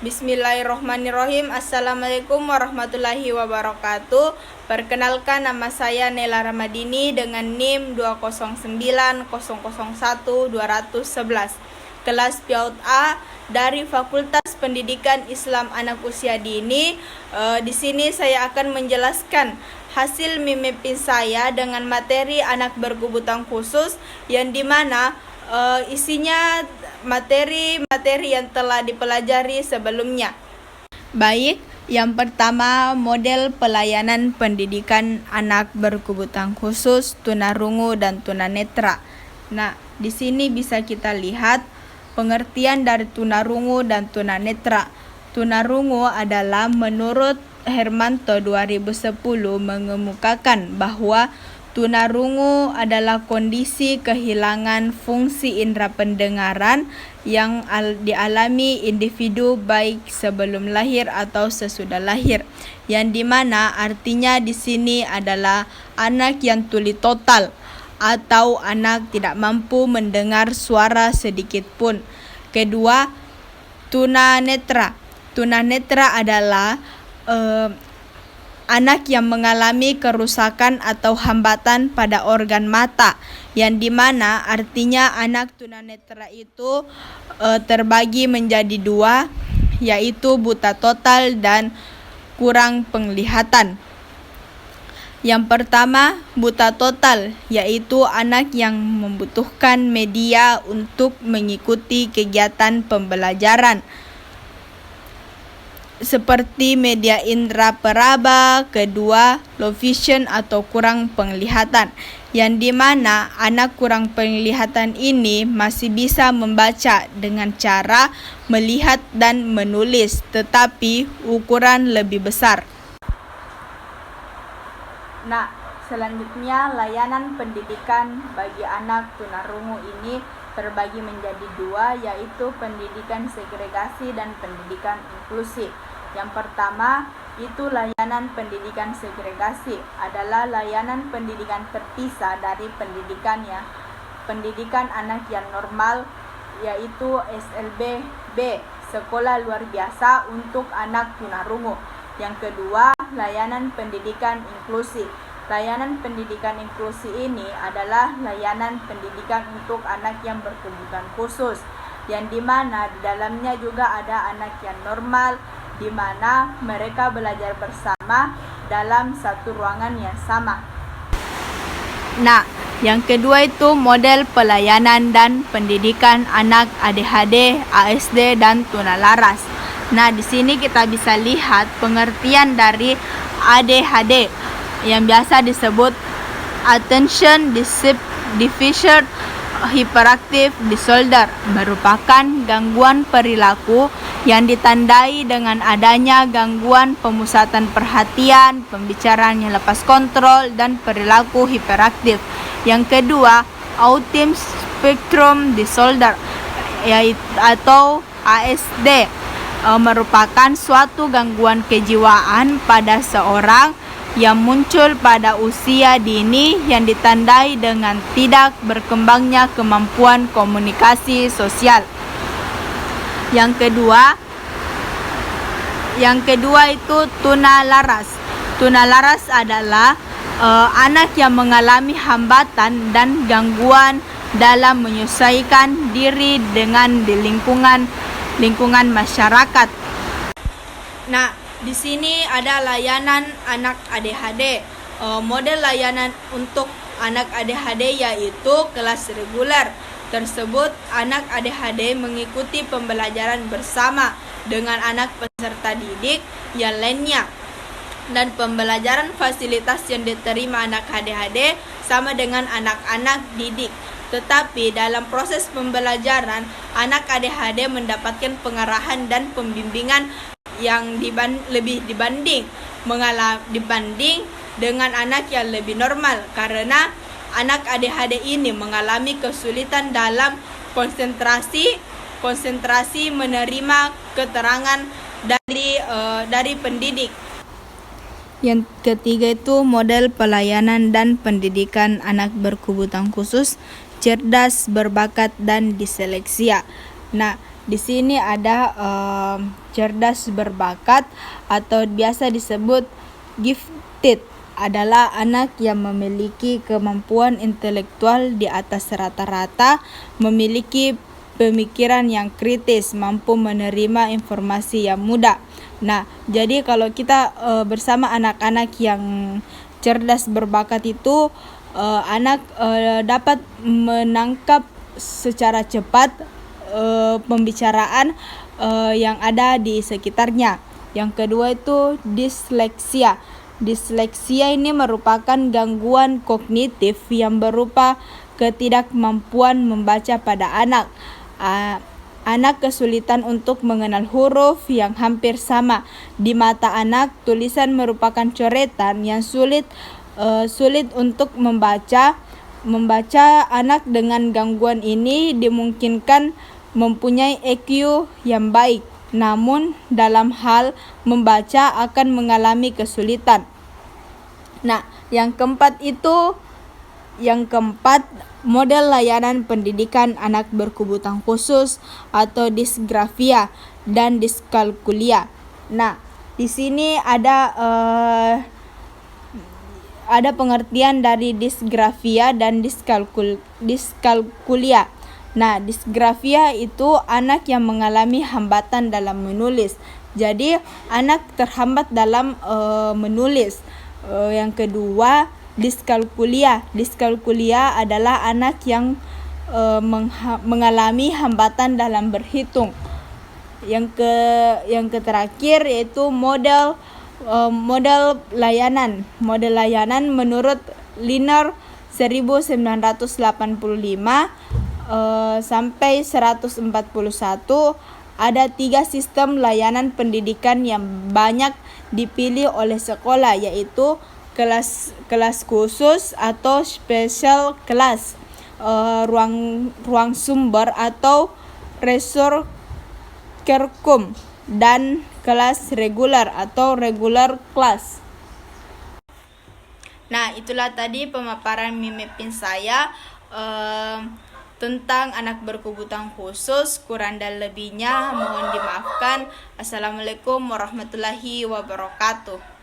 Bismillahirrohmanirrohim. Assalamualaikum warahmatullahi wabarakatuh. Perkenalkan, nama saya Nela Ramadini dengan NIM 209001211, kelas PAUD A dari Fakultas Pendidikan Islam Anak Usia Dini. Di sini saya akan menjelaskan hasil mimpin saya dengan materi anak berkebutuhan khusus, yang dimana isinya materi-materi yang telah dipelajari sebelumnya. Baik, yang pertama, model pelayanan pendidikan anak berkebutuhan khusus, tunarungu dan tunanetra. Nah, di sini bisa kita lihat pengertian dari tunarungu dan tunanetra. Tunarungu adalah menurut Hermanto 2010 mengemukakan bahwa tunarungu adalah kondisi kehilangan fungsi indera pendengaran yang dialami individu baik sebelum lahir atau sesudah lahir, yang dimana artinya di sini adalah anak yang tuli total atau anak tidak mampu mendengar suara sedikit pun. Kedua, tunanetra. Tunanetra adalah anak yang mengalami kerusakan atau hambatan pada organ mata, yang dimana artinya anak tunanetra itu terbagi menjadi dua, yaitu buta total dan kurang penglihatan. Yang pertama, buta total, yaitu anak yang membutuhkan media untuk mengikuti kegiatan pembelajaran, seperti media indera peraba. Kedua, low vision atau kurang penglihatan, yang dimana anak kurang penglihatan ini masih bisa membaca dengan cara melihat dan menulis, tetapi ukuran lebih besar. Nah, selanjutnya layanan pendidikan bagi anak tunarungu ini terbagi menjadi dua, yaitu pendidikan segregasi dan pendidikan inklusi. Yang pertama, itu layanan pendidikan segregasi adalah layanan pendidikan terpisah dari pendidikan anak yang normal, yaitu SLB B, sekolah luar biasa untuk anak tunarungu. Yang kedua, layanan pendidikan inklusi. Layanan pendidikan inklusi ini adalah layanan pendidikan untuk anak yang berkebutuhan khusus, yang dimana di dalamnya juga ada anak yang normal, di mana mereka belajar bersama dalam satu ruangan yang sama. Nah, yang kedua itu model pelayanan dan pendidikan anak ADHD, ASD, dan tunalaras. Nah, di sini kita bisa lihat pengertian dari ADHD, yang biasa disebut Attention Deficit Hyperactive Disorder, merupakan gangguan perilaku yang ditandai dengan adanya gangguan pemusatan perhatian, pembicaraan yang lepas kontrol, dan perilaku hiperaktif. Yang kedua, Autism Spectrum Disorder atau ASD, merupakan suatu gangguan kejiwaan pada seorang yang muncul pada usia dini yang ditandai dengan tidak berkembangnya kemampuan komunikasi sosial. Yang kedua itu tunalaras. Tunalaras adalah anak yang mengalami hambatan dan gangguan dalam menyesuaikan diri dengan di lingkungan masyarakat. Nah, di sini ada layanan anak ADHD. Model layanan untuk anak ADHD yaitu kelas reguler. Tersebut, anak ADHD mengikuti pembelajaran bersama dengan anak peserta didik yang lainnya, dan pembelajaran fasilitas yang diterima anak ADHD sama dengan anak-anak didik. Tetapi dalam proses pembelajaran, anak ADHD mendapatkan pengarahan dan pembimbingan yang lebih dibanding dengan anak yang lebih normal, karena anak ADHD ini mengalami kesulitan dalam konsentrasi menerima keterangan dari pendidik. Yang ketiga itu model pelayanan dan pendidikan anak berkebutuhan khusus, cerdas, berbakat, dan diseleksia. Nah, Di sini ada cerdas berbakat atau biasa disebut gifted, adalah anak yang memiliki kemampuan intelektual di atas rata-rata, memiliki pemikiran yang kritis, mampu menerima informasi yang mudah. Nah, jadi kalau kita bersama anak-anak yang cerdas berbakat itu, anak dapat menangkap secara cepat pembicaraan yang ada di sekitarnya. Yang kedua itu disleksia. Disleksia ini merupakan gangguan kognitif yang berupa ketidakmampuan membaca pada anak. Anak kesulitan untuk mengenal huruf yang hampir sama. Di mata anak, tulisan merupakan coretan yang sulit untuk membaca. Anak dengan gangguan ini dimungkinkan mempunyai EQ yang baik, namun dalam hal membaca akan mengalami kesulitan. Nah, yang keempat, model layanan pendidikan anak berkebutuhan khusus atau disgrafia dan diskalkulia. Nah, di sini ada pengertian dari disgrafia dan diskalkulia. Nah, disgrafia itu anak yang mengalami hambatan dalam menulis. Jadi, anak terhambat dalam menulis. Yang kedua, diskalkulia. Diskalkulia adalah anak yang mengalami hambatan dalam berhitung. Yang terakhir yaitu model layanan. Model layanan menurut Liner 1985 sampai 141 ada 3 sistem layanan pendidikan yang banyak dipilih oleh sekolah, yaitu kelas khusus atau special class, ruang sumber atau resor kerkum, dan kelas regular atau regular class. Nah, itulah tadi pemaparan Mimin saya tentang anak berkebutuhan khusus. Kurang dan lebihnya mohon dimaafkan. Assalamualaikum warahmatullahi wabarakatuh.